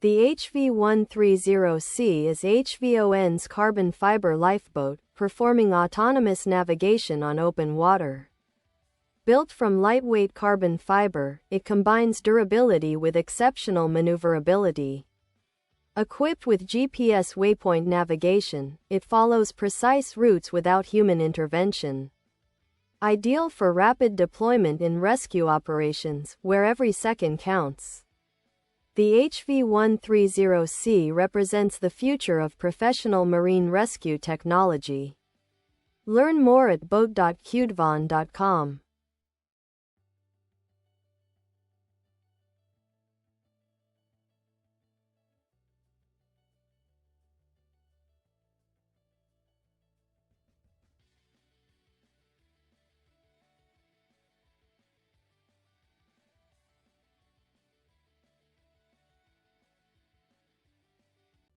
The HV130C is HVON's carbon fiber lifeboat, performing autonomous navigation on open water. Built from lightweight carbon fiber, it combines durability with exceptional maneuverability. Equipped with GPS waypoint navigation, it follows precise routes without human intervention. Ideal for rapid deployment in rescue operations, where every second counts. The HV130C represents the future of professional marine rescue technology. Learn more at boat.hvon.com.